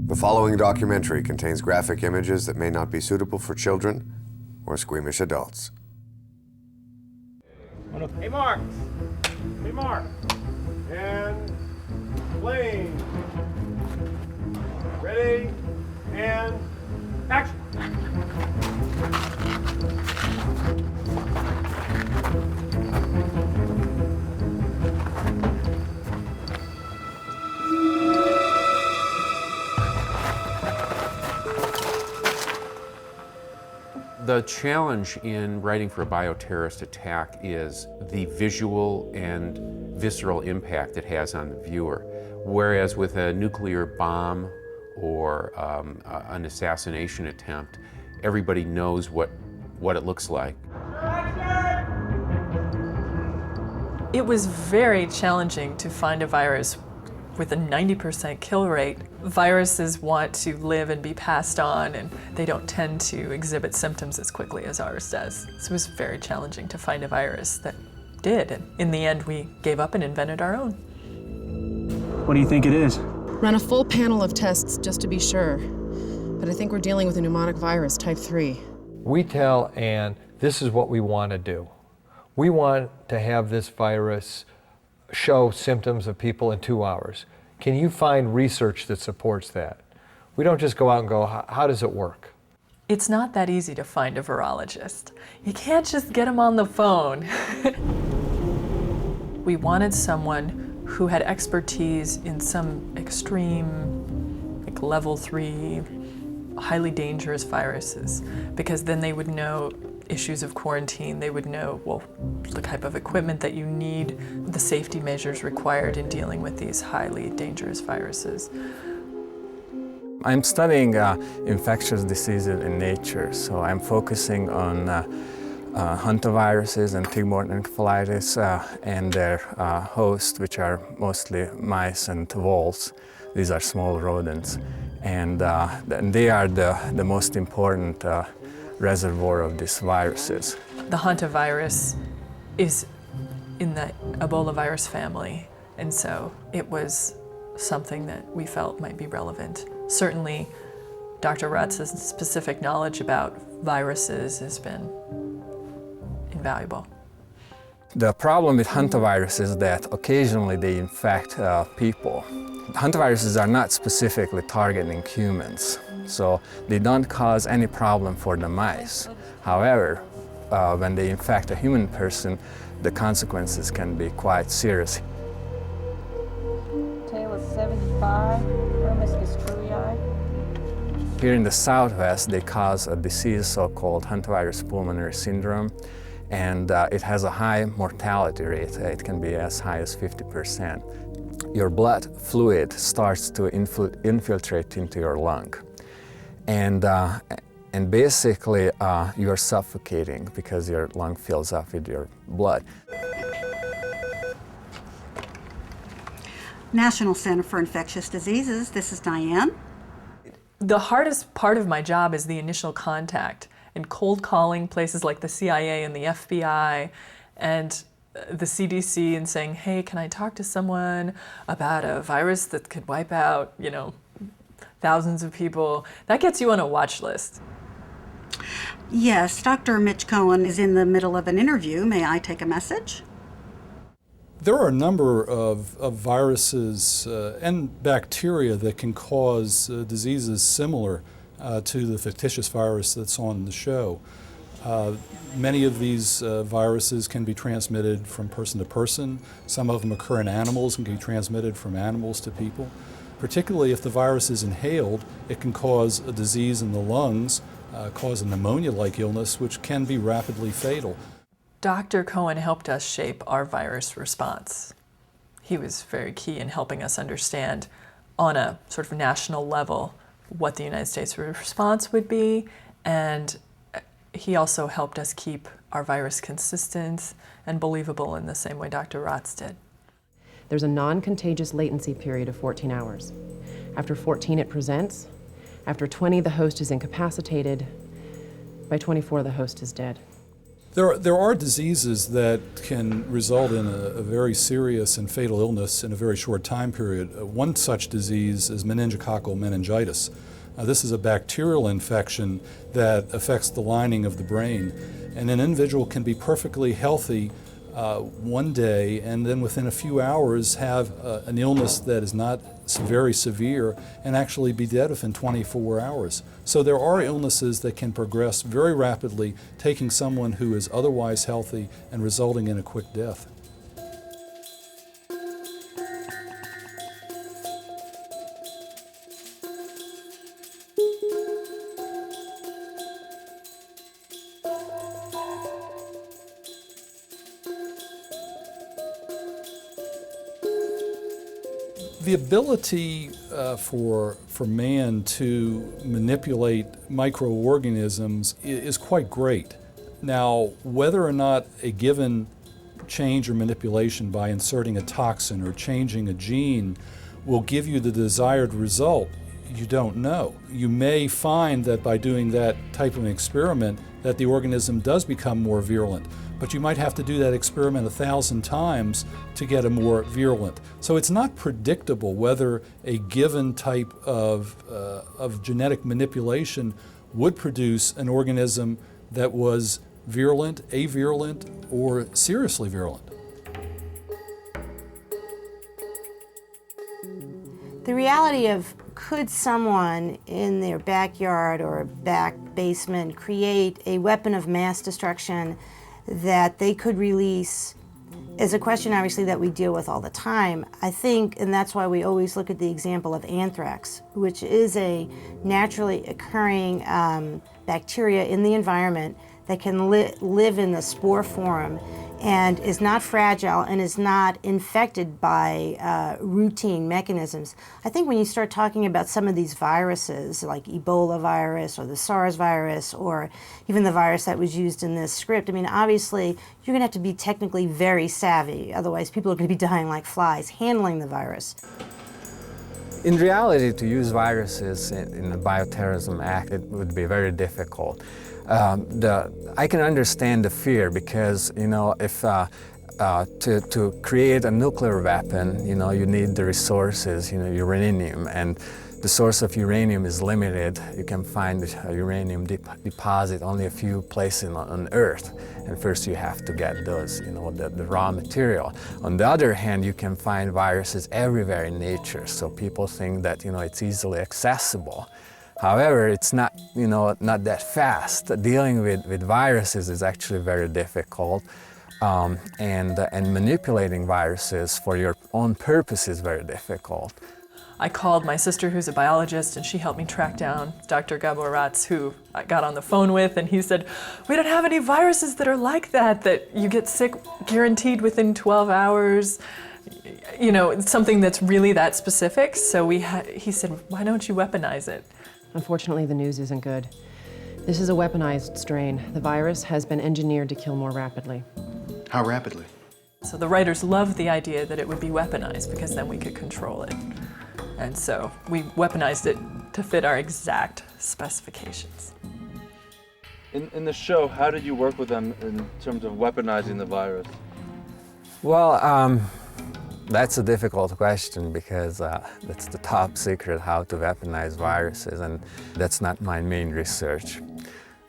The following documentary contains graphic images that may not be suitable for children or squeamish adults. Hey, Mark! Hey, Mark! And plane. Ready, and action! The challenge in writing for a bioterrorist attack is the visual and visceral impact it has on the viewer. Whereas with a nuclear bomb or an assassination attempt, everybody knows what it looks like. It was very challenging to find a virus with a 90% kill rate. Viruses want to live and be passed on, and they don't tend to exhibit symptoms as quickly as ours does. So it was very challenging to find a virus that did, and in the end we gave up and invented our own. What do you think it is? Run a full panel of tests just to be sure, but I think we're dealing with a pneumonic virus, type 3. We tell Anne, this is what we want to do. We want to have this virus show symptoms of people in 2 hours. Can you find research that supports that? We don't just go out and go, how does it work? It's not that easy to find a virologist. You can't just get them on the phone. We wanted someone who had expertise in some extreme, like level 3, highly dangerous viruses, because then they would know issues of quarantine. They would know, well, the type of equipment that you need, the safety measures required in dealing with these highly dangerous viruses. I'm studying infectious diseases in nature, so I'm focusing on hantaviruses and tick-borne encephalitis and their hosts, which are mostly mice and voles. These are small rodents, and they are the most important reservoir of these viruses. The hantavirus is in the Ebola virus family, and so it was something that we felt might be relevant. Certainly, Dr. Rutz's specific knowledge about viruses has been invaluable. The problem with hantavirus is that occasionally they infect people. Hantaviruses are not specifically targeting humans, so they don't cause any problem for the mice. However, when they infect a human person, the consequences can be quite serious. Tail is 75, Hermiscus truei. Here in the Southwest, they cause a disease so-called hantavirus pulmonary syndrome, and it has a high mortality rate. It can be as high as 50%. Your blood fluid starts to infiltrate into your lung. And basically, you're suffocating because your lung fills up with your blood. National Center for Infectious Diseases, this is Diane. The hardest part of my job is the initial contact and cold calling places like the CIA and the FBI and the CDC and saying, hey, can I talk to someone about a virus that could wipe out, thousands of people? That gets you on a watch list. Yes, Dr. Mitch Cohen is in the middle of an interview. May I take a message? There are a number of viruses and bacteria that can cause diseases similar to the fictitious virus that's on the show. Many of these viruses can be transmitted from person to person. Some of them occur in animals and can be transmitted from animals to people. Particularly if the virus is inhaled, it can cause a disease in the lungs, cause a pneumonia-like illness, which can be rapidly fatal. Dr. Cohen helped us shape our virus response. He was very key in helping us understand on a sort of national level what the United States response would be, and he also helped us keep our virus consistent and believable in the same way Dr. Rotz did. There's a non-contagious latency period of 14 hours. After 14, it presents. After 20, the host is incapacitated. By 24, the host is dead. There are diseases that can result in a very serious and fatal illness in a very short time period. One such disease is meningococcal meningitis. This is a bacterial infection that affects the lining of the brain, and an individual can be perfectly healthy one day and then within a few hours have an illness that is not very severe and actually be dead within 24 hours. So there are illnesses that can progress very rapidly, taking someone who is otherwise healthy and resulting in a quick death. The ability for man to manipulate microorganisms is quite great. Now, whether or not a given change or manipulation by inserting a toxin or changing a gene will give you the desired result, you don't know. You may find that by doing that type of an experiment that the organism does become more virulent, but you might have to do that experiment 1,000 times to get a more virulent. So it's not predictable whether a given type of genetic manipulation would produce an organism that was virulent, avirulent, or seriously virulent. The reality of could someone in their backyard or back basement create a weapon of mass destruction that they could release is a question obviously that we deal with all the time. I think, and that's why we always look at the example of anthrax, which is a naturally occurring bacteria in the environment that can live in the spore form and is not fragile and is not infected by routine mechanisms. I think when you start talking about some of these viruses, like Ebola virus or the SARS virus or even the virus that was used in this script, I mean, obviously, you're going to have to be technically very savvy. Otherwise, people are going to be dying like flies handling the virus. In reality, to use viruses in the Bioterrorism Act, it would be very difficult. I can understand the fear because, you know, if to create a nuclear weapon, you know, you need the resources, you know, uranium, and the source of uranium is limited. You can find a uranium deposit only a few places on Earth, and first you have to get those, you know, the raw material. On the other hand, you can find viruses everywhere in nature, so people think that, you know, it's easily accessible. However, it's not, you know, not that fast. Dealing with viruses is actually very difficult, and manipulating viruses for your own purpose is very difficult. I called my sister, who's a biologist, and she helped me track down Dr. Bauer, who I got on the phone with, and he said, we don't have any viruses that are like that you get sick guaranteed within 12 hours. You know, something that's really that specific. So he said, why don't you weaponize it? Unfortunately, the news isn't good. This is a weaponized strain. The virus has been engineered to kill more rapidly. How rapidly? So the writers loved the idea that it would be weaponized because then we could control it. And so we weaponized it to fit our exact specifications. In the show, how did you work with them in terms of weaponizing the virus? Well, that's a difficult question because that's the top secret, how to weaponize viruses, and that's not my main research.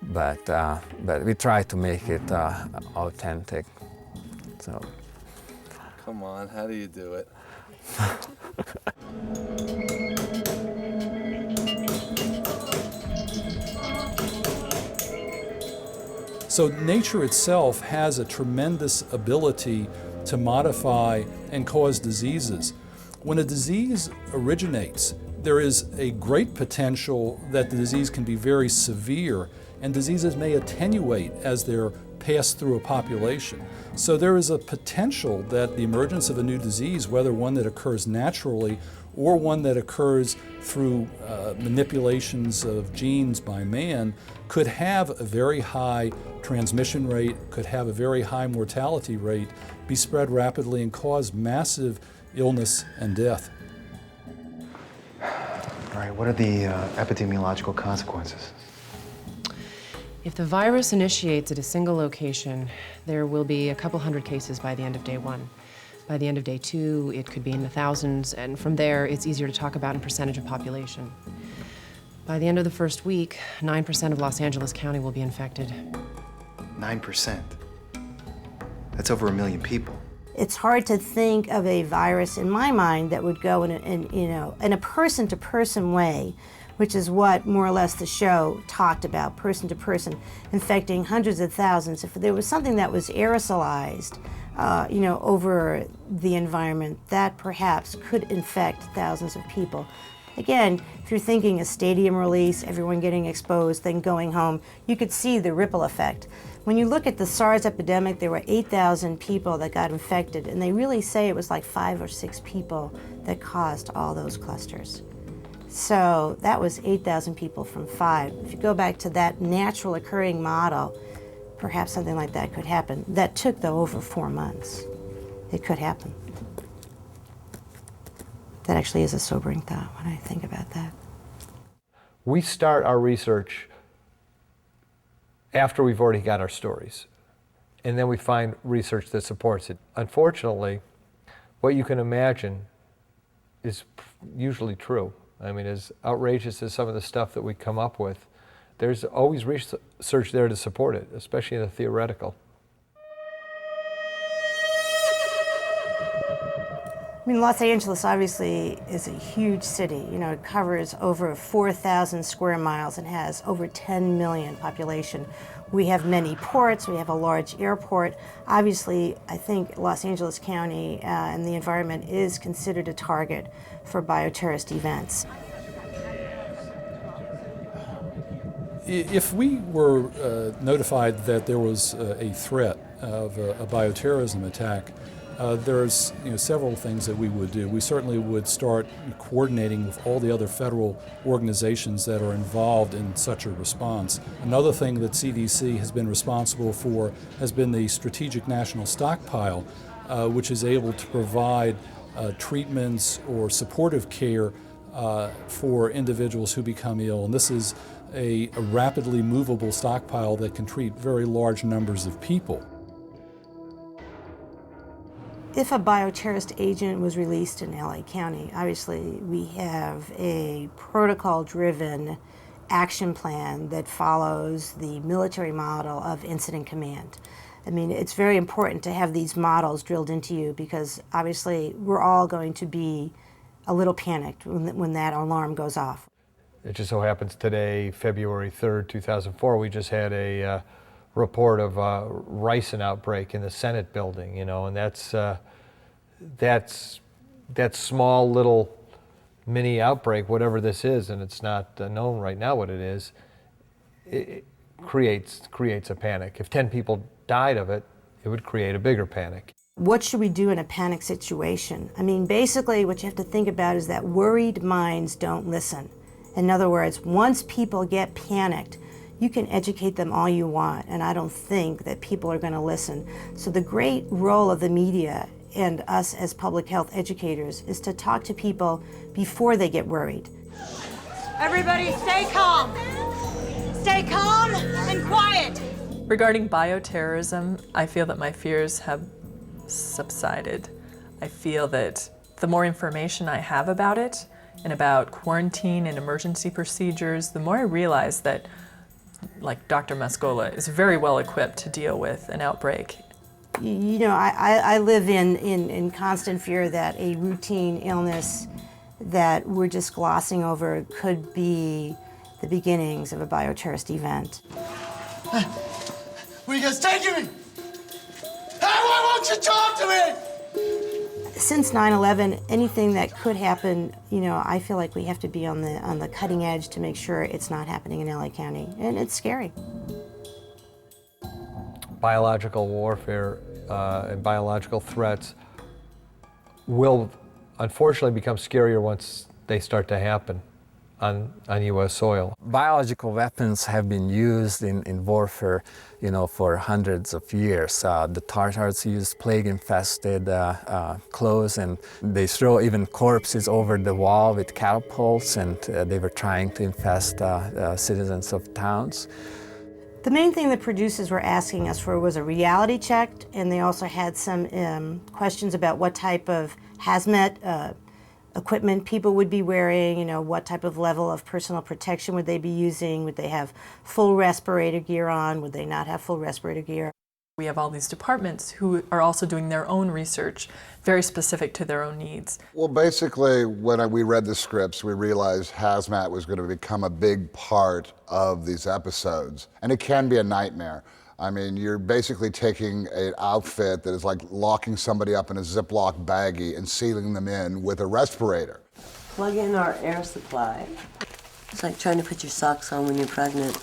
But we try to make it authentic. So. Come on, how do you do it? So nature itself has a tremendous ability to modify and cause diseases. When a disease originates, there is a great potential that the disease can be very severe, and diseases may attenuate as they're passed through a population. So there is a potential that the emergence of a new disease, whether one that occurs naturally or one that occurs through manipulations of genes by man, could have a very high transmission rate, could have a very high mortality rate, be spread rapidly and cause massive illness and death. All right, what are the epidemiological consequences? If the virus initiates at a single location, there will be a couple hundred cases by the end of day 1. By the end of day 2, it could be in the thousands, and from there, it's easier to talk about in percentage of population. By the end of the first week, 9% of Los Angeles County will be infected. 9%. That's over 1 million people. It's hard to think of a virus, in my mind, that would go in a person-to-person way, which is what more or less the show talked about, person-to-person, infecting hundreds of thousands. If there was something that was aerosolized, over the environment, that perhaps could infect thousands of people. Again, if you're thinking a stadium release, everyone getting exposed, then going home, you could see the ripple effect. When you look at the SARS epidemic, there were 8,000 people that got infected, and they really say it was like 5 or 6 people that caused all those clusters. So that was 8,000 people from 5. If you go back to that natural occurring model, perhaps something like that could happen. That took, though, over 4 months. It could happen. That actually is a sobering thought when I think about that. We start our research after we've already got our stories, and then we find research that supports it. Unfortunately, what you can imagine is usually true. I mean, as outrageous as some of the stuff that we come up with, there's always research there to support it, especially in the theoretical. I mean, Los Angeles obviously is a huge city. You know, it covers over 4,000 square miles and has over 10 million population. We have many ports, we have a large airport. Obviously, I think Los Angeles County and the environment is considered a target for bioterrorist events. If we were notified that there was a threat of a bioterrorism attack, there's several things that we would do. We certainly would start coordinating with all the other federal organizations that are involved in such a response. Another thing that CDC has been responsible for has been the Strategic National Stockpile, which is able to provide treatments or supportive care for individuals who become ill. And this is a rapidly movable stockpile that can treat very large numbers of people. If a bioterrorist agent was released in LA County, obviously we have a protocol-driven action plan that follows the military model of incident command. I mean, it's very important to have these models drilled into you because obviously we're all going to be a little panicked when that alarm goes off. It just so happens today, February 3rd, 2004, we just had a report of a ricin outbreak in the Senate building, and that's that small little mini outbreak, whatever this is, and it's not known right now what it is, it creates a panic. If 10 people died of it, it would create a bigger panic. What should we do in a panic situation? I mean, basically what you have to think about is that worried minds don't listen. In other words, once people get panicked, you can educate them all you want, and I don't think that people are going to listen. So the great role of the media and us as public health educators is to talk to people before they get worried. Everybody stay calm. Stay calm and quiet. Regarding bioterrorism, I feel that my fears have subsided. I feel that the more information I have about it and about quarantine and emergency procedures, the more I realize that, like Dr. Mascola, is very well equipped to deal with an outbreak. I live in constant fear that a routine illness that we're just glossing over could be the beginnings of a bioterrorist event. Where are you guys taking me? Hey, why won't you talk to me? Since 9/11, anything that could happen, I feel like we have to be on the cutting edge to make sure it's not happening in LA County, and it's scary. Biological warfare and biological threats will unfortunately become scarier once they start to happen on U.S. soil. Biological weapons have been used in warfare, for hundreds of years. The Tartars used plague-infested clothes, and they throw even corpses over the wall with catapults, and they were trying to infest citizens of towns. The main thing the producers were asking us for was a reality check, and they also had some questions about what type of hazmat equipment people would be wearing, you know, what type of level of personal protection would they be using, would they have full respirator gear on, would they not have full respirator gear. We have all these departments who are also doing their own research, very specific to their own needs. Well, basically, when we read the scripts, we realized hazmat was going to become a big part of these episodes, and it can be a nightmare. I mean, you're basically taking an outfit that is like locking somebody up in a Ziploc baggie and sealing them in with a respirator. Plug in our air supply. It's like trying to put your socks on when you're pregnant.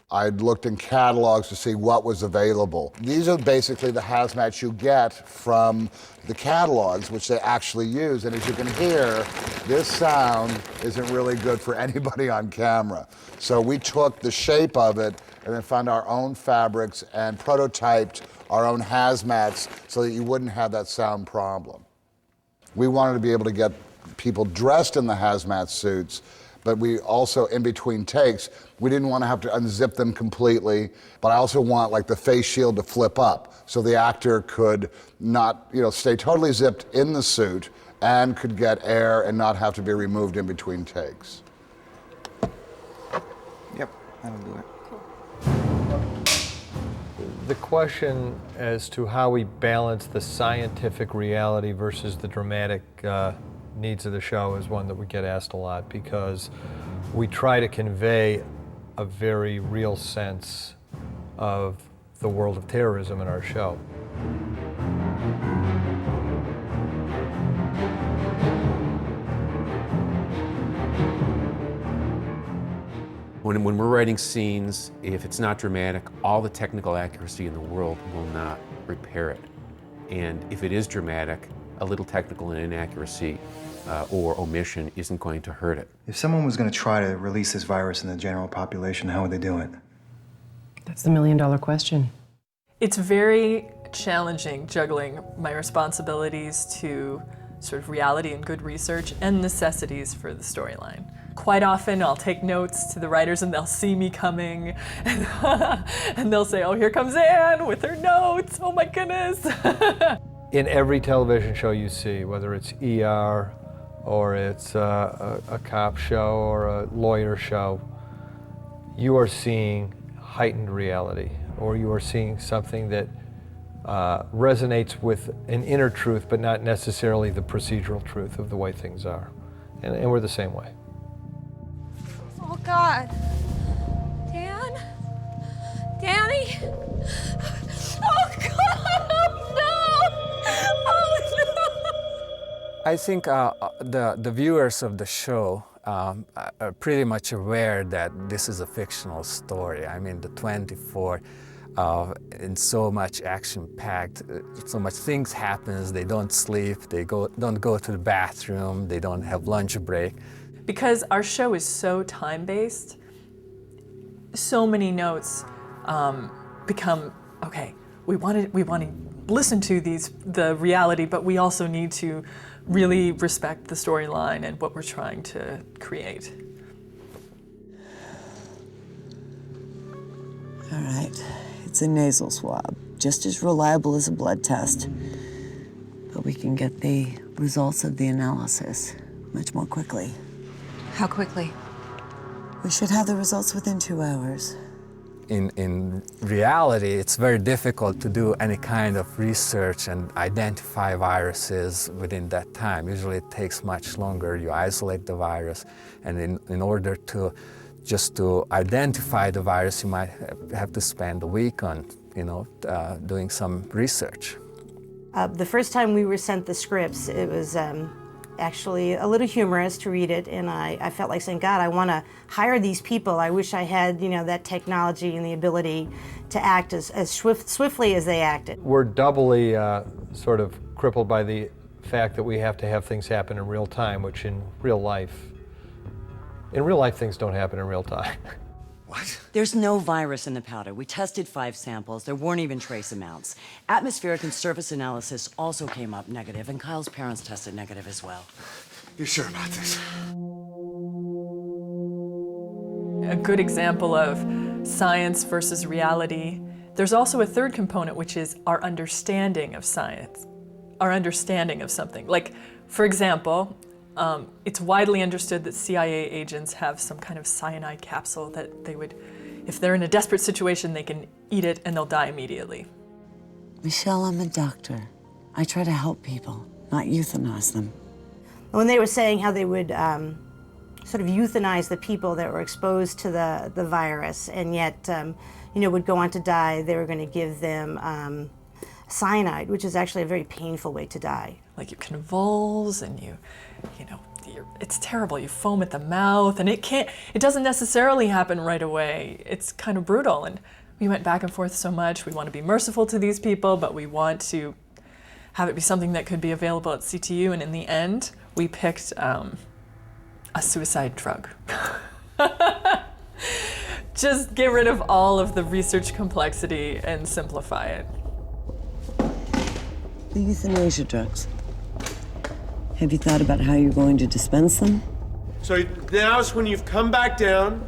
I'd looked in catalogs to see what was available. These are basically the hazmats you get from the catalogs, which they actually use. And as you can hear, this sound isn't really good for anybody on camera. So we took the shape of it and then found our own fabrics and prototyped our own hazmats so that you wouldn't have that sound problem. We wanted to be able to get people dressed in the hazmat suits, but we also, in between takes, we didn't want to have to unzip them completely, but I also want like the face shield to flip up so the actor could not, stay totally zipped in the suit and could get air and not have to be removed in between takes. Yep, that'll do it. The question as to how we balance the scientific reality versus the dramatic needs of the show is one that we get asked a lot, because we try to convey a very real sense of the world of terrorism in our show. When we're writing scenes, if it's not dramatic, all the technical accuracy in the world will not repair it. And if it is dramatic, a little technical inaccuracy or omission isn't going to hurt it. If someone was going to try to release this virus in the general population, how would they do it? That's the million-dollar question. It's very challenging juggling my responsibilities to sort of reality and good research and necessities for the storyline. Quite often I'll take notes to the writers and they'll see me coming and they'll say, oh, here comes Anne with her notes, oh my goodness. In every television show you see, whether it's ER or it's a cop show or a lawyer show, you are seeing heightened reality, or you are seeing something that resonates with an inner truth, but not necessarily the procedural truth of the way things are. And we're the same way. Oh, God. Dan? Danny? Oh, God! Oh, no! Oh, no! I think the viewers of the show are pretty much aware that this is a fictional story. I mean, the 24 and so much action-packed, so much things happens. They don't sleep, they don't go to the bathroom, they don't have lunch break. Because our show is so time-based, so many notes become, okay, we want to listen to the reality, but we also need to really respect the storyline and what we're trying to create. All right, it's a nasal swab, just as reliable as a blood test. But we can get the results of the analysis much more quickly. How quickly? We should have the results within 2 hours. In reality, it's very difficult to do any kind of research and identify viruses within that time. Usually it takes much longer. You isolate the virus, and in order to identify the virus, you might have to spend a week on, doing some research. The first time we were sent the scripts, it was actually a little humorous to read it, and I felt like saying, God, I want to hire these people. I wish I had, that technology and the ability to act as swiftly as they acted. We're doubly sort of crippled by the fact that we have to have things happen in real time, which in real life things don't happen in real time. What? There's no virus in the powder. We tested 5 samples. There weren't even trace amounts. Atmospheric and surface analysis also came up negative, and Kyle's parents tested negative as well. You sure about this? A good example of science versus reality. There's also a third component, which is our understanding of science, our understanding of something. Like, for example, it's widely understood that CIA agents have some kind of cyanide capsule that they would, if they're in a desperate situation, they can eat it and they'll die immediately. Michelle, I'm a doctor. I try to help people, not euthanize them. When they were saying how they would sort of euthanize the people that were exposed to the virus and yet, would go on to die, they were going to give them cyanide, which is actually a very painful way to die. Like you convulse and it's terrible. You foam at the mouth and it doesn't necessarily happen right away. It's kind of brutal, and we went back and forth so much. We want to be merciful to these people, but we want to have it be something that could be available at CTU, and in the end, we picked a suicide drug. Just get rid of all of the research complexity and simplify it. The euthanasia drugs. Have you thought about how you're going to dispense them? So now is when you've come back down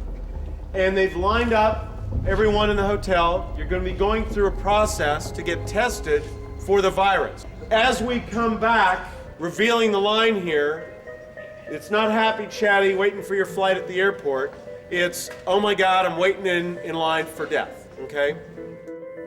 and they've lined up everyone in the hotel. You're going to be going through a process to get tested for the virus. As we come back, revealing the line here, it's not happy, chatty, waiting for your flight at the airport. It's, oh my God, I'm waiting in line for death, okay?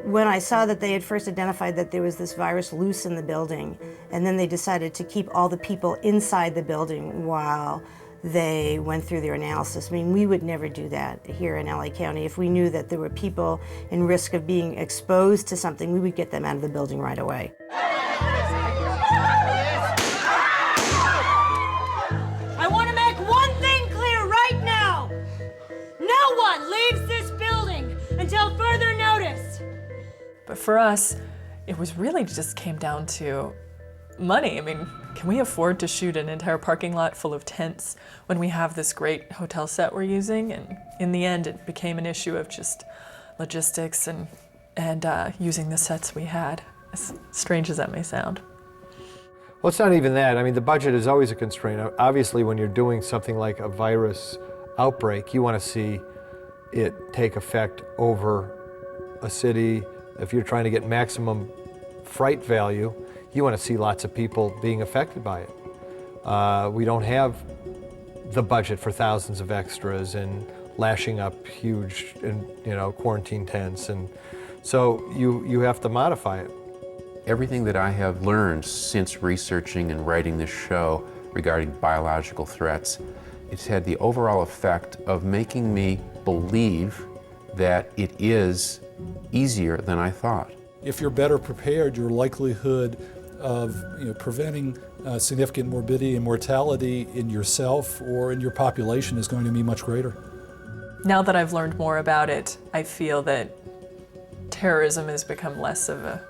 When I saw that they had first identified that there was this virus loose in the building, and then they decided to keep all the people inside the building while they went through their analysis. I mean, we would never do that here in LA County. If we knew that there were people in risk of being exposed to something, we would get them out of the building right away. I want to make one thing clear right now. No one leaves this building until further notice. But for us, it was really just came down to money. I mean, can we afford to shoot an entire parking lot full of tents when we have this great hotel set we're using? And in the end, it became an issue of just logistics and using the sets we had, as strange as that may sound. Well, it's not even that. I mean, the budget is always a constraint. Obviously, when you're doing something like a virus outbreak, you want to see it take effect over a city. If you're trying to get maximum fright value, you want to see lots of people being affected by it. We don't have the budget for thousands of extras and lashing up huge, quarantine tents, and so you have to modify it. Everything that I have learned since researching and writing this show regarding biological threats, it's had the overall effect of making me believe that it is easier than I thought. If you're better prepared, your likelihood of preventing significant morbidity and mortality in yourself or in your population is going to be much greater. Now that I've learned more about it, I feel that terrorism has become less of a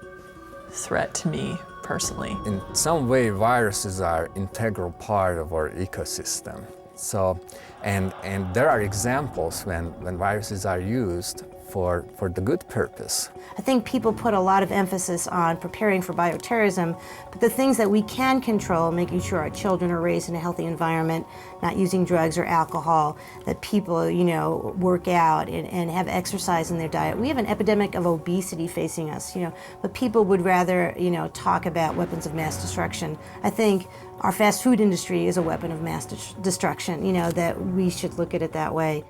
threat to me personally. In some way, viruses are an integral part of our ecosystem. So, and there are examples when viruses are used for the good purpose. I think people put a lot of emphasis on preparing for bioterrorism, but the things that we can control, making sure our children are raised in a healthy environment, not using drugs or alcohol, that people, work out and have exercise in their diet. We have an epidemic of obesity facing us, but people would rather, talk about weapons of mass destruction. I think our fast food industry is a weapon of mass destruction, that we should look at it that way.